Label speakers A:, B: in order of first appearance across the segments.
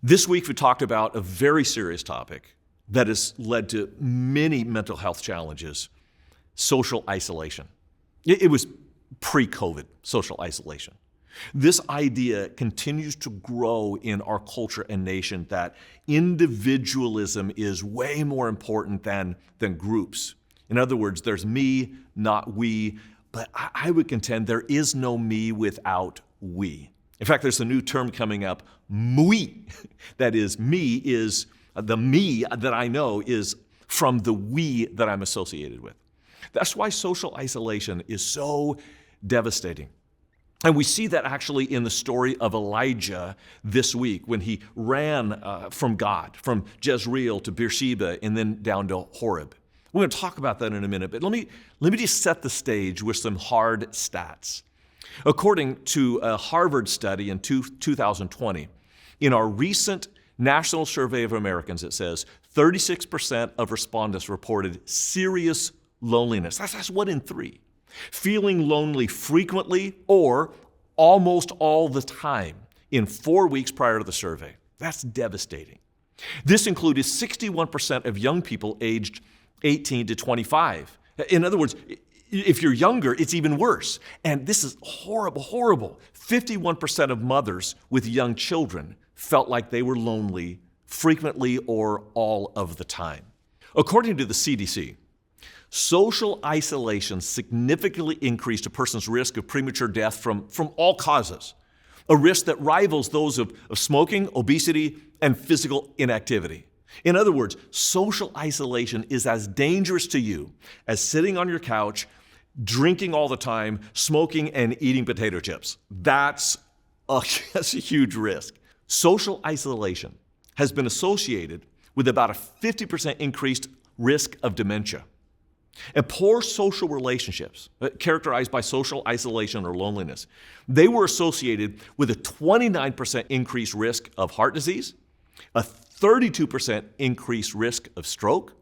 A: This week, we talked about a very serious topic that has led to many mental health challenges: social isolation. It was pre-COVID social isolation. This idea continues to grow in our culture and nation that individualism is way more important than groups. In other words, there's me, not we, but I would contend there is no me without we. In fact, there's a new term coming up, we. That is, me is, the me that I know is from the we that I'm associated with. That's why social isolation is so devastating. And we see that actually in the story of Elijah this week when he ran from God, from Jezreel to Beersheba and then down to Horeb. We're going to talk about that in a minute, but let me just set the stage with some hard stats. According to a Harvard study in 2020, in our recent National Survey of Americans, it says 36% of respondents reported serious loneliness. That's 1 in 3. Feeling lonely frequently or almost all the time in 4 weeks prior to the survey. That's devastating. This included 61% of young people aged 18 to 25. In other words, if you're younger, it's even worse. And this is horrible, horrible. 51% of mothers with young children felt like they were lonely frequently or all of the time. According to the CDC, social isolation significantly increased a person's risk of premature death from all causes, a risk that rivals those of smoking, obesity, and physical inactivity. In other words, social isolation is as dangerous to you as sitting on your couch, drinking all the time, smoking, and eating potato chips. That's a huge risk. Social isolation has been associated with about a 50% increased risk of dementia. And poor social relationships, characterized by social isolation or loneliness, they were associated with a 29% increased risk of heart disease, a 32% increased risk of stroke,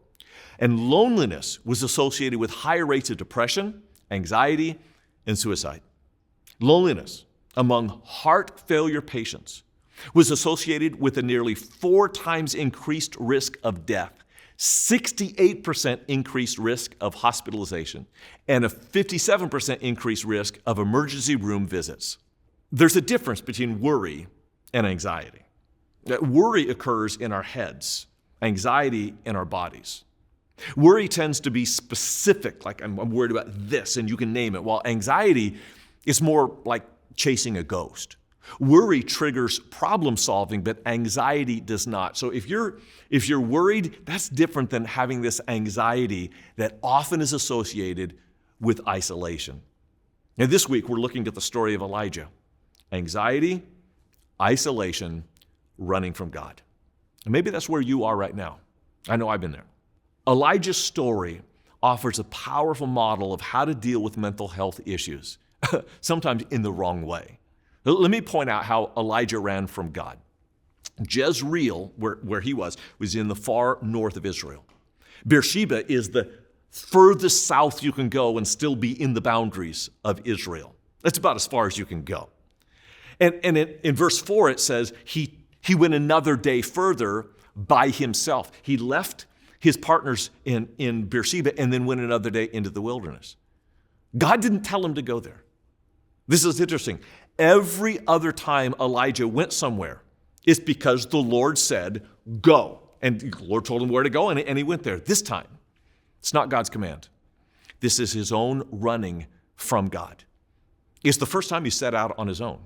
A: and loneliness was associated with higher rates of depression, anxiety, and suicide. Loneliness among heart failure patients was associated with a nearly 4 times increased risk of death, 68% increased risk of hospitalization, and a 57% increased risk of emergency room visits. There's a difference between worry and anxiety. Worry occurs in our heads, anxiety in our bodies. Worry tends to be specific, like I'm worried about this, and you can name it, while anxiety is more like chasing a ghost. Worry triggers problem solving, but anxiety does not. So if you're worried, that's different than having this anxiety that often is associated with isolation. Now this week, we're looking at the story of Elijah. Anxiety, isolation, running from God. And maybe that's where you are right now. I know I've been there. Elijah's story offers a powerful model of how to deal with mental health issues, sometimes in the wrong way. Let me point out how Elijah ran from God. Jezreel, where he was in the far north of Israel. Beersheba is the furthest south you can go and still be in the boundaries of Israel. That's about as far as you can go. And in verse 4, it says he went another day further by himself. He left his partners in Beersheba and then went another day into the wilderness. God didn't tell him to go there. This is interesting. Every other time Elijah went somewhere, it's because the Lord said, go. And the Lord told him where to go, and he went there. This time, it's not God's command. This is his own running from God. It's the first time he set out on his own.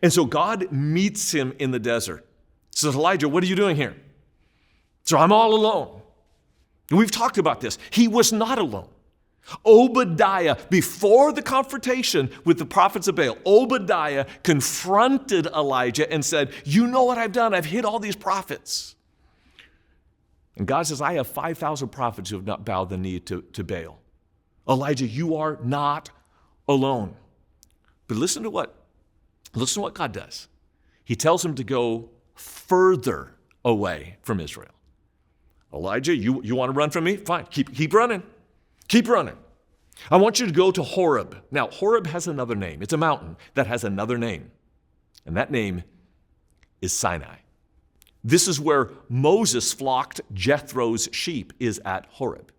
A: And so God meets him in the desert. He says, Elijah, what are you doing here? So I'm all alone. And we've talked about this. He was not alone. Obadiah, before the confrontation with the prophets of Baal, Obadiah confronted Elijah and said, you know what I've done? I've hid all these prophets. And God says, I have 5,000 prophets who have not bowed the knee to Baal. Elijah, you are not alone. But listen to what God does. He tells him to go further away from Israel. Elijah, you want to run from me? Fine, keep running. Keep running. I want you to go to Horeb. Now, Horeb has another name. It's a mountain that has another name. And that name is Sinai. This is where Moses flocked Jethro's sheep, is at Horeb.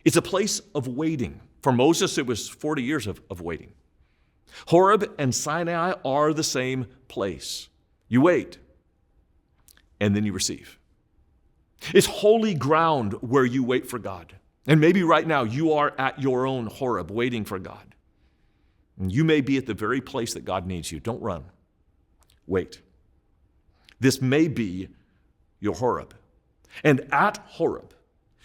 A: It's a place of waiting. For Moses, it was 40 years of waiting. Horeb and Sinai are the same place. You wait, and then you receive. It's holy ground where you wait for God. And maybe right now you are at your own Horeb waiting for God. And you may be at the very place that God needs you. Don't run. Wait. This may be your Horeb. And at Horeb,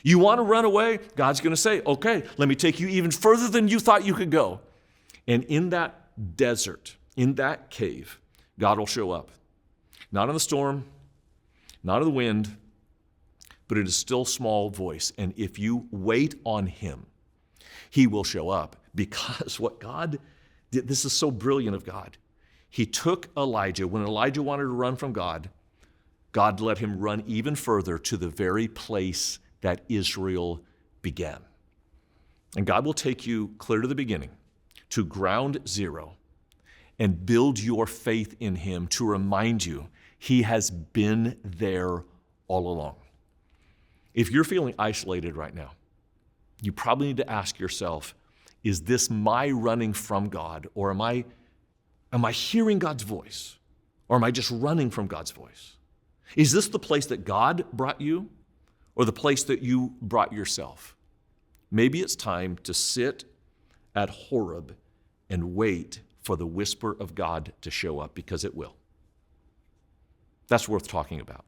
A: you want to run away? God's going to say, okay, let me take you even further than you thought you could go. And in that desert, in that cave, God will show up. Not in the storm, not in the wind, but in a still small voice. And if you wait on him, he will show up. Because what God did, this is so brilliant of God. He took Elijah. When Elijah wanted to run from God, God let him run even further to the very place that Israel began. And God will take you clear to the beginning, to ground zero, and build your faith in him to remind you he has been there all along. If you're feeling isolated right now, you probably need to ask yourself, is this my running from God, or am I hearing God's voice, or am I just running from God's voice? Is this the place that God brought you, or the place that you brought yourself? Maybe it's time to sit at Horeb and wait for the whisper of God to show up, because it will. That's worth talking about.